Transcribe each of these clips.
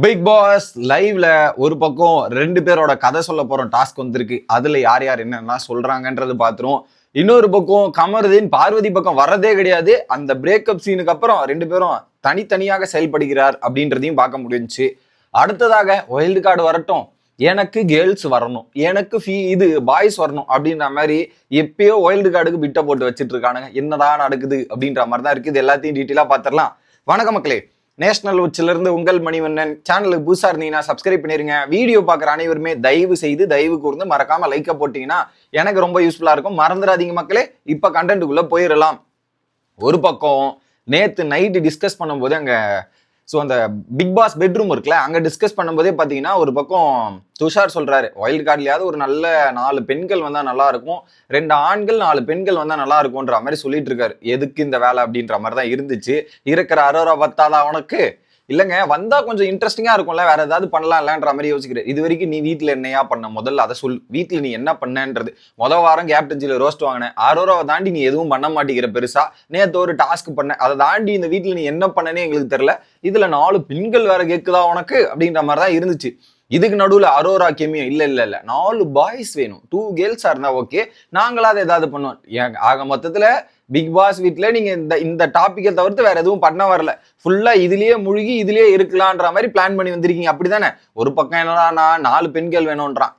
Big pass லைவ்ல ஒரு பக்கம் 2 பேரோட கதை சொல்ல போறோம் டாஸ்க் வந்திருக்கு. அதுல யார் யார் என்னெல்லாம் சொல்றாங்கன்றது பாத்துரும். இன்னொரு பக்கம் கமருதீன் பார்வதி பக்கம் வரதே கிடையாது. அந்த பிரேக்கப் சீனுக்கு அப்புறம் 2 பேரும் தனித்தனியாக செயல்படுகிறார் அப்படின்றதையும் பார்க்க முடிஞ்சுச்சு. அடுத்ததாக வைல்டு கார்டு வரட்டும், எனக்கு கேர்ள்ஸ் வரணும், எனக்கு இது பாய்ஸ் வரணும் அப்படின்ற மாதிரி எப்பயோ வைல்டு கார்டுக்கு பிட்ட போட்டு வச்சுட்டு இருக்கானுங்க. என்னடா நடக்குது அப்படின்ற மாதிரி தான் இருக்குது. எல்லாத்தையும் டீட்டெயிலா பார்த்துடலாம். வணக்கம் மக்களே, நேஷனல் உச்சில இருந்து உங்கள் மணிவண்ணன். சேனலுக்கு புதுசா இருந்தீங்கன்னா சப்ஸ்கிரைப் பண்ணிருங்க. வீடியோ பார்க்குற அனைவருமே தயவு கூர்ந்து மறக்காம லைக்க போட்டீங்கன்னா எனக்கு ரொம்ப யூஸ்ஃபுல்லா இருக்கும். மறந்துடாதீங்க மக்களே. இப்ப கண்டென்ட்டுக்குள்ள போயிடலாம். ஒரு பக்கம் நேத்து நைட்டு டிஸ்கஸ் பண்ணும்போது அங்க அந்த பிக் பாஸ் பெட்ரூம் இருக்குல்ல, அங்க டிஸ்கஸ் பண்ணும்போதே பாத்தீங்கன்னா ஒரு பக்கம் துஷார் சொல்றாரு, வைல்டு கார்ட்லயாவது ஒரு நல்ல 4 பெண்கள் வந்தா நல்லா இருக்கும், 2 ஆண்கள் 4 பெண்கள் வந்தா நல்லா இருக்கும்ன்ற மாதிரி சொல்லிட்டு இருக்காரு. எதுக்கு இந்த வேலை அப்படின்ற மாதிரி தான் இருந்துச்சு. இருக்கிற அரோரா பத்தாதா அவனுக்கு? இல்லைங்க, வந்தா கொஞ்சம் இன்ட்ரெஸ்டிங்கா இருக்கும்ல, வேற ஏதாவது பண்ணலாம்லன்ற மாதிரி யோசிக்கிறேன். இது வரைக்கும் நீ வீட்டுல என்னையா பண்ண, முதல்ல அதை சொல். வீட்டுல நீ என்ன பண்ணன்றது. வாரம் கேப்டன்சில ரோஸ்ட் வாங்கினேன், அரோராவை தாண்டி நீ எதுவும் பண்ண மாட்டேங்கிற பெருசா. நேத்து ஒரு டாஸ்க் பண்ண, அதை தாண்டி இந்த வீட்டுல நீ என்ன பண்ணனே எங்களுக்கு தெரியல. இதுல 4 பெண்கள் வேற கேக்குதா உனக்கு அப்படின்ற மாதிரி தான் இருந்துச்சு. இதுக்கு நடுவுல அரோரா கெமியோ இல்ல 4 பாய்ஸ் வேணும், 2 கேர்ள்ஸா இருந்தா ஓகே, நாங்களாவது ஏதாவது பண்ணுவோம். ஆக மொத்தத்துல பிக் பாஸ் வீட்டுல நீங்க இந்த டாபிக்கை தவிர்த்து வேற எதுவும் பண்ண வரல. ஃபுல்லா இதுலயே முழுகி இதுலயே இருக்கலான்ற மாதிரி பிளான் பண்ணி வந்திருக்கீங்க, அப்படித்தானே? ஒரு பக்கம் என்னடானா 4 பெண்கள் வேணும்ன்றான்,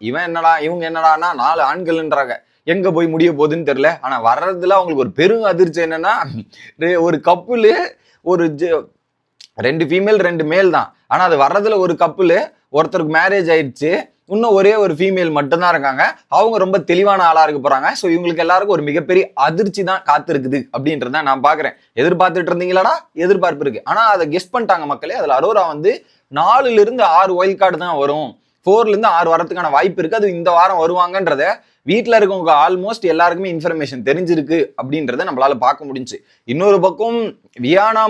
இவங்க என்னடானா 4 ஆண்கள்ன்றாங்க. எங்க போய் முடிய போகுதுன்னு தெரியல. ஆனா வர்றதுல அவங்களுக்கு ஒரு பெரும் அதிர்ச்சி என்னன்னா, ஒரு கப்புலு, ஒரு 2 ஃபீமேல் 2 மேல் தான். ஆனா அது வர்றதுல ஒரு கப்புலு, ஒருத்தருக்கு மேரேஜ் ஆயிடுச்சு, இன்னும் ஒரே ஒரு ஃபீமேல் மட்டும்தான் இருக்காங்க. அவங்க ரொம்ப தெளிவான ஆளா இருக்க போறாங்க. ஸோ இவங்களுக்கு எல்லாருக்கும் ஒரு மிகப்பெரிய அதிர்ச்சி தான் காத்திருக்குது அப்படின்றத நான் பாக்குறேன். எதிர்பார்த்துட்டு இருந்தீங்களாடா? எதிர்பார்ப்பு இருக்கு. ஆனா அதை கெஸ் பண்ணிட்டாங்க மக்களே. அதுல அரோரா 4ல இருந்து 6 வைல்ட் கார்டு தான் வரும், 4ல இருந்து 6 வரதுக்கான வாய்ப்பு இருக்கு. அது இந்த வாரம் வருவாங்கன்றத வீட்டுல இருக்கவங்க ஆல்மோஸ்ட் எல்லாருக்குமே இன்ஃபர்மேஷன் தெரிஞ்சிருக்கு அப்படின்றத நம்மளால பார்க்க முடிஞ்சு. இன்னொரு பக்கம் வியானா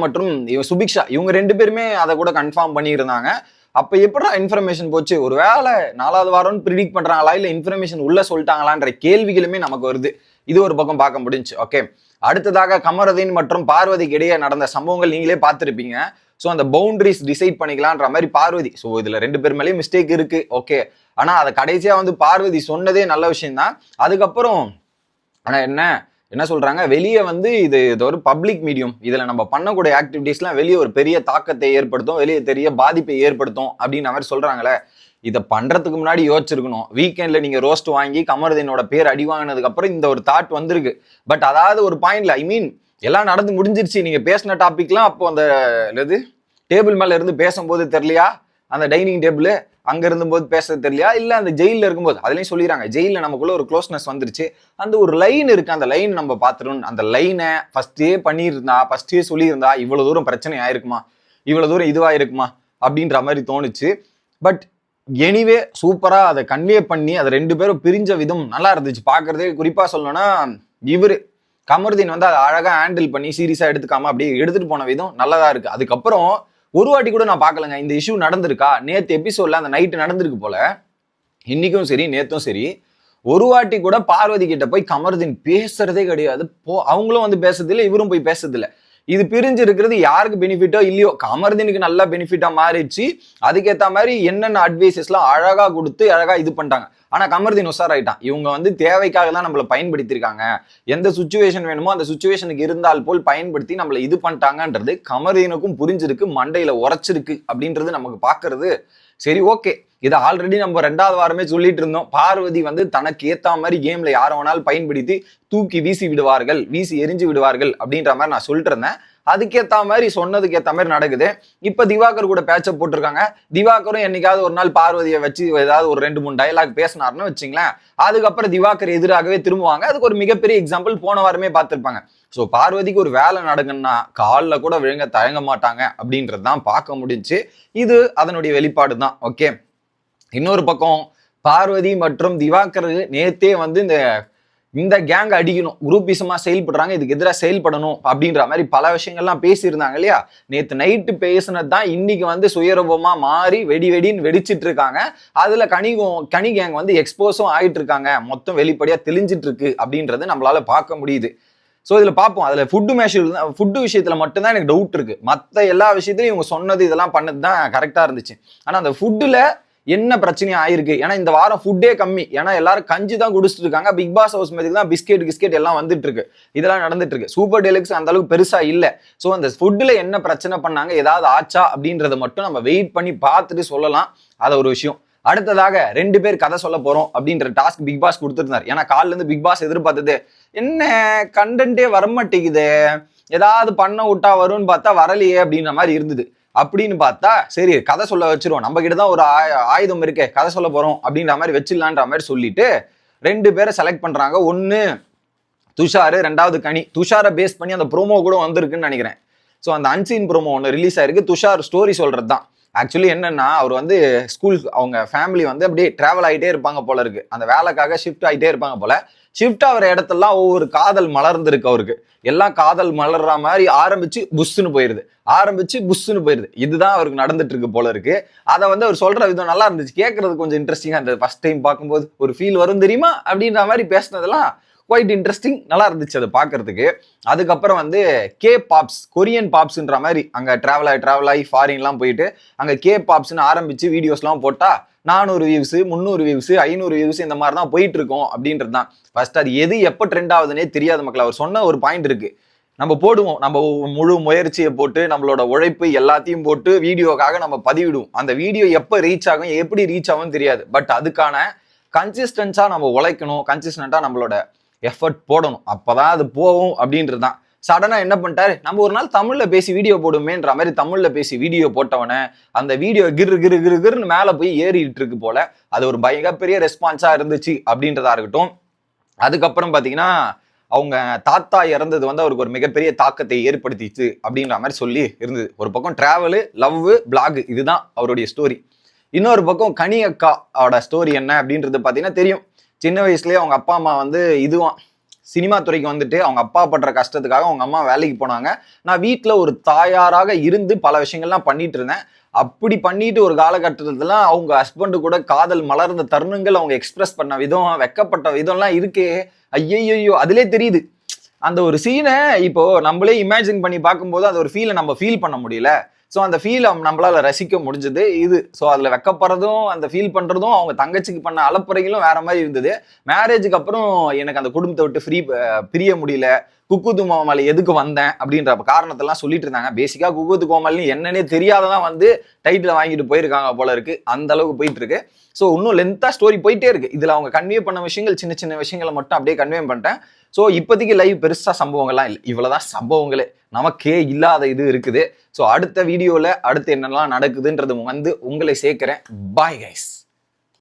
மற்றும் சுபிக்ஷா, இவங்க 2 பேருமே அதை கூட கன்ஃபார்ம் பண்ணியிருந்தாங்க. அப்ப எப்படா இன்ஃபர்மேஷன் போச்சு? ஒரு வேலை 4வது வாரம்னு ப்ரிடிக்ட் பண்றாங்களா, இல்ல இன்ஃபர்மேஷன் உள்ள சொல்லிட்டாங்களான்ற கேள்விகளுமே நமக்கு வருது. இது ஒரு பக்கம் பார்க்க முடிஞ்சு. ஓகே, அடுத்ததாக கமருதீன் மற்றும் பார்வதிக்கு இடையே நடந்த சம்பவங்கள் நீங்களே பார்த்துருப்பீங்க. ஸோ அந்த பவுண்டரிஸ் டிசைட் பண்ணிக்கலான்ற மாதிரி பார்வதி. ஸோ இதுல 2 பேர் மேலேயும் மிஸ்டேக் இருக்கு, ஓகே. ஆனா அதை கடைசியா பார்வதி சொன்னதே நல்ல விஷயம் தான். அதுக்கப்புறம் ஆனா என்ன சொல்றாங்க, வெளியே இது ஒரு பப்ளிக் மீடியம், இதுல நம்ம பண்ணக்கூடிய ஆக்டிவிட்டிஸ்லாம் வெளியே ஒரு பெரிய தாக்கத்தை ஏற்படுத்தும், வெளியே பெரிய பாதிப்பை ஏற்படுத்தும் அப்படின்ற மாதிரி சொல்றாங்களே. இதை பண்றதுக்கு முன்னாடி யோசிச்சிருக்கணும். வீக்கெண்ட்ல நீங்க ரோஸ்ட் வாங்கி கமருதீனோட பேர் அடி வாங்கினதுக்கு அப்புறம் இந்த ஒரு தாட் வந்திருக்கு. பட் அதாவது ஒரு பாயிண்ட்ல எல்லாம் நடந்து முடிஞ்சிருச்சு. நீங்க பேசின டாபிக்லாம் அப்போ அந்த டேபிள் மேல இருந்து பேசும்போது தெரியலையா, அந்த டைனிங் டேபிள் அங்க இருந்தபோது பேசுறது தெரியலையா, இல்ல அந்த ஜெயில இருக்கும்போது அதுலயும் சொல்லிடுறாங்க, ஜெயில நமக்குள்ள ஒரு க்ளோஸ்னஸ் வந்துருச்சு, அந்த ஒரு லைன் இருக்கு, அந்த லைன் நம்ம பாத்துரும். அந்த லைனை ஃபர்ஸ்டே சொல்லியிருந்தா இவ்வளவு தூரம் பிரச்சனை ஆயிருக்குமா, இவ்வளவு தூரம் இதுவாயிருக்குமா அப்படின்ற மாதிரி தோணுச்சு. பட் எனிவே சூப்பரா அதை கன்வே பண்ணி அதை 2 பேரும் பிரிஞ்ச விதம் நல்லா இருந்துச்சு பாக்குறதே. குறிப்பா சொல்லணும்னா இவரு கமருதீன் அதை அழகா ஹேண்டில் பண்ணி சீரியஸா எடுத்துக்காம அப்படியே எடுத்துட்டு போன விதம் நல்லதா இருக்கு. அதுக்கப்புறம் ஒரு வாட்டி கூட நான் பார்க்கலங்க இந்த இஷ்யூ நடந்திருக்கா. நேத்து எபிசோட்ல அந்த நைட்டு நடந்திருக்கு போல, இன்னைக்கும் சரி நேத்தும் சரி, ஒரு வாட்டி கூட பார்வதி கிட்ட போய் கமருதீன் பேசுறதே கிடையாது. அவங்களும் பேசுறது இல்லை, இவரும் போய் பேசுறது இல்லை. இது பிரிஞ்சு இருக்கிறது யாருக்கு பெனிஃபிட்டோ இல்லையோ, கமருதீனுக்கு நல்லா பெனிஃபிட்டா மாறிடுச்சு. அதுக்கேற்ற மாதிரி என்னென்ன அட்வைசஸ் எல்லாம் அழகா கொடுத்து அழகா இது பண்ணிட்டாங்க. ஆனா கமருதீன் உஷாராயிட்டான். இவங்க தேவைக்காக தான் நம்மளை பயன்படுத்திருக்காங்க, எந்த சுச்சுவேஷன் வேணுமோ அந்த சுச்சுவேஷனுக்கு இருந்தால் போல் பயன்படுத்தி நம்மளை இது பண்ணிட்டாங்கன்றது கமருதீனுக்கும் புரிஞ்சிருக்கு, மண்டையில உரைச்சிருக்கு அப்படின்றது நமக்கு பாக்குறது. சரி, ஓகே, இதை ஆல்ரெடி நம்ம 2வது வாரமே சொல்லிட்டு இருந்தோம். பார்வதி தனக்கு ஏத்த மாதிரி கேம்ல யார வேணாலும் பயன்படுத்தி தூக்கி வீசி எரிஞ்சு விடுவார்கள் அப்படின்ற மாதிரி நான் சொல்லிட்டு இருந்தேன். அதுக்கேத்த மாதிரி சொன்னதுக்கு ஏத்த மாதிரி நடக்குது. இப்ப திவாகர் கூட பேட்சப் போட்டிருக்காங்க. திவாகரும் என்னைக்காவது ஒரு நாள் பார்வதியை வச்சு ஏதாவது ஒரு 2-3 டயலாக் பேசினார்னு வச்சுங்களேன், அதுக்கப்புறம் திவாகர் எதிராகவே திரும்புவாங்க. அதுக்கு ஒரு மிகப்பெரிய எக்ஸாம்பிள் போன வாரமே பார்த்திருப்பாங்க. ஸோ பார்வதிக்கு ஒரு வேலை நடக்குன்னா காலில் கூட விழுங்க தயங்க மாட்டாங்க அப்படின்றது தான் பார்க்க முடிஞ்சு. இது அதனுடைய வெளிப்பாடு தான். ஓகே, இன்னொரு பக்கம் பார்வதி மற்றும் திவாகர் நேத்தே இந்த கேங் அடிக்கணும், குரூப்பிசமா செயல்படுறாங்க, இதுக்கு எதிராக செயல்படணும் அப்படின்ற மாதிரி பல விஷயங்கள்லாம் பேசியிருந்தாங்க இல்லையா. நேத்து நைட்டு பேசினது தான் இன்னைக்கு சுயரூபமா மாறி வெடின்னு வெடிச்சிட்டு இருக்காங்க. அதுல கனி கேங் எக்ஸ்போஸும் ஆயிட்டு இருக்காங்க, மொத்தம் வெளிப்படையா தெளிஞ்சிட்டு இருக்கு அப்படின்றது நம்மளால பார்க்க முடியுது. ஸோ இதுல பார்ப்போம். அதுல ஃபுட்டு விஷயத்துல மட்டும்தான் எனக்கு டவுட் இருக்கு. மற்ற எல்லா விஷயத்திலையும் இவங்க சொன்னது இதெல்லாம் பண்ணது தான் கரெக்டா இருந்துச்சு. ஆனா அந்த ஃபுட்டுல என்ன பிரச்சனை ஆயிருக்கு? ஏன்னா இந்த வாரம் ஃபுட்டே கம்மி. ஏன்னா எல்லாரும் கஞ்சி தான் குடிச்சிட்டு இருக்காங்க. பிக் பாஸ் ஹவுஸ் மாதிரி தான் பிஸ்கெட் எல்லாம் வந்துட்டு இருக்கு. இதெல்லாம் நடந்துட்டு இருக்கு. சூப்பர் டெலுக்ஸ் அந்த அளவுக்கு பெருசா இல்ல. ஸோ அந்த ஃபுட்ல என்ன பிரச்சனை பண்ணாங்க, ஏதாவது ஆச்சா அப்படின்றத மட்டும் நம்ம வெயிட் பண்ணி பார்த்துட்டு சொல்லலாம். அது ஒரு விஷயம். அடுத்ததாக 2 பேர் கதை சொல்ல போறோம் அப்படின்ற டாஸ்க் பிக் பாஸ் கொடுத்துருந்தார். ஏன்னா காலில இருந்து பிக் பாஸ் எதிர்பார்த்தது என்ன கண்டென்ட்டே வரமாட்டேங்குது, ஏதாவது பண்ண விட்டா வரும்னு பார்த்தா வரலையே அப்படின்ற மாதிரி இருந்தது. அப்படின்னு பார்த்தா சரி கதை சொல்ல வச்சிருவோம், நம்ம கிட்ட தான் ஒரு ஆயுதம் இருக்கே, கதை சொல்ல போறோம் அப்படின்ற மாதிரி வச்சிடலான்ற மாதிரி சொல்லிட்டு 2 பேரை செலக்ட் பண்றாங்க. ஒன்னு துஷார், 2வது கனி. துஷாரை பேஸ் பண்ணி அந்த ப்ரோமோ கூட வந்திருக்குன்னு நினைக்கிறேன். ஸோ அந்த அன்சீன் ப்ரோமோ ஒன்று ரிலீஸ் ஆயிருக்கு. துஷார் ஸ்டோரி சொல்றது தான். ஆக்சுவலி என்னன்னா அவர் வந்து ஸ்கூல் அவங்க ஃபேமிலி வந்து அப்படியே டிராவல் ஆகிட்டே இருப்பாங்க போல இருக்கு. அந்த வேலைக்காக ஷிஃப்ட் ஆகிட்டே இருப்பாங்க போல. ஷிஃப்ட் ஆகிற இடத்தெல்லாம் ஒவ்வொரு காதல் மலர்ந்துருக்கு அவருக்கு. எல்லாம் காதல் மலர்ற மாதிரி ஆரம்பிச்சு புஷ்ஷுன்னு போயிருது. இதுதான் அவருக்கு நடந்துட்டு இருக்கு போல இருக்கு. அதை வந்து அவர் சொல்ற விதம் நல்லா இருந்துச்சு, கேட்கறது கொஞ்சம் இன்ட்ரெஸ்டிங்கா இருந்தது. ஃபர்ஸ்ட் டைம் பார்க்கும்போது ஒரு ஃபீல் வரும் தெரியுமா அப்படின்ற மாதிரி பேசினதெல்லாம் குவைட் இன்ட்ரெஸ்டிங், நல்லா இருந்துச்சு அதை பார்க்கறதுக்கு. அதுக்கப்புறம் வந்து பாப்ஸ், கொரியன் பாப்ஸ்ன்ற மாதிரி அங்கே டிராவல் ஆகி ஃபாரின்லாம் போயிட்டு அங்கே பாப்ஸ்ன்னு ஆரம்பிச்சு வீடியோஸ்லாம் போட்டா 400 வியூஸ், 300 வியூஸ், 500 வியூஸ் இந்த மாதிரி தான் போயிட்டு இருக்கோம் அப்படின்றது தான். ஃபர்ஸ்ட் அது எது எப்போ ட்ரெண்ட் ஆகுதுன்னே தெரியாத மக்கள். அவர் சொன்ன ஒரு பாயிண்ட் இருக்கு, நம்ம போடுவோம், நம்ம முழு முயற்சியை போட்டு நம்மளோட உழைப்பு எல்லாத்தையும் போட்டு வீடியோக்காக நம்ம பதிவிடுவோம். அந்த வீடியோ எப்போ ரீச் ஆகும், எப்படி ரீச் ஆகும் தெரியாது. பட் அதுக்கான கன்சிஸ்டன்ஸா நம்ம உழைக்கணும், கன்சிஸ்டன்டா நம்மளோட எஃபர்ட் போடணும், அப்பதான் அது போகும் அப்படின்றது தான். சடனா என்ன பண்ணிட்டாரு, நம்ம ஒரு நாள் தமிழ்ல பேசி வீடியோ போடுமேன்ற மாதிரி தமிழ்ல பேசி வீடியோ போட்டவன அந்த வீடியோ கிருன்னு மேல போய் ஏறிட்டு இருக்கு போல. அது ஒரு மிகப்பெரிய ரெஸ்பான்ஸா இருந்துச்சு அப்படின்றதா இருக்கட்டும். அதுக்கப்புறம் பாத்தீங்கன்னா அவங்க தாத்தா இறந்தது வந்து அவருக்கு ஒரு மிகப்பெரிய தாக்கத்தை ஏற்படுத்திச்சு அப்படின்ற மாதிரி சொல்லி இருந்தது. ஒரு பக்கம் டிராவலு, லவ், பிளாக், இதுதான் அவருடைய ஸ்டோரி. இன்னொரு பக்கம் கனி அக்காவோட ஸ்டோரி என்ன அப்படின்றது பாத்தீங்கன்னா தெரியும். சின்ன வயசுலயே அவங்க அப்பா அம்மா வந்து சினிமா துறைக்கு வந்துட்டு அவங்க அப்பா படுற கஷ்டத்துக்காக அவங்க அம்மா வேலைக்கு போனாங்க. நான் வீட்டில் ஒரு தாயாராக இருந்து பல விஷயங்கள்லாம் பண்ணிட்டு இருந்தேன். அப்படி பண்ணிட்டு ஒரு காலகட்டத்துலாம் அவங்க ஹஸ்பண்டு கூட காதல் மலர்ந்த தருணங்கள் அவங்க எக்ஸ்பிரஸ் பண்ண விதம், வெக்கப்பட்ட விதம்லாம் இருக்கே, ஐயோ அதுலே தெரியுது. அந்த ஒரு சீனை இப்போ நம்மளே இமேஜின் பண்ணி பார்க்கும்போது அந்த ஒரு ஃபீலை நம்ம ஃபீல் பண்ண முடியல. ஸோ அந்த ஃபீலை நம்மளால ரசிக்க முடிஞ்சது இது. ஸோ அதில் வெக்கப்படுறதும் அந்த ஃபீல் பண்ணுறதும் அவங்க தங்கச்சிக்கு பண்ண அலப்புறைகளும் வேற மாதிரி இருந்தது. மேரேஜுக்கு அப்புறம் எனக்கு அந்த குடும்பத்தை விட்டு பிரிய முடியல, குக்குத்து கோமாளி எதுக்கு வந்தேன் அப்படின்ற காரணத்தெல்லாம் சொல்லிட்டு இருந்தாங்க. பேசிக்காக குக்குத்து கோமாளி என்னன்னே தெரியாததான் வந்து டைட்டில் வாங்கிட்டு போயிருக்காங்க போல இருக்கு. அந்த அளவுக்கு போயிட்டு இருக்கு. ஸோ இன்னும் லென்த்தாக ஸ்டோரி போயிட்டே இருக்கு. இதில் அவங்க கன்வே பண்ண விஷயங்கள் சின்ன சின்ன விஷயங்களை மட்டும் அப்படியே கன்வே பண்ணிட்டேன். ஸோ இப்போதைக்கு லைவ் பெருசாக சம்பவங்கள்லாம் இல்லை, இவ்வளோதான் சம்பவங்களே, நமக்கே இல்லாத இது இருக்குது. ஸோ அடுத்த வீடியோவில் அடுத்து என்னெல்லாம் நடக்குதுன்றது வந்து உங்களை சேர்க்கிறேன். Bye guys.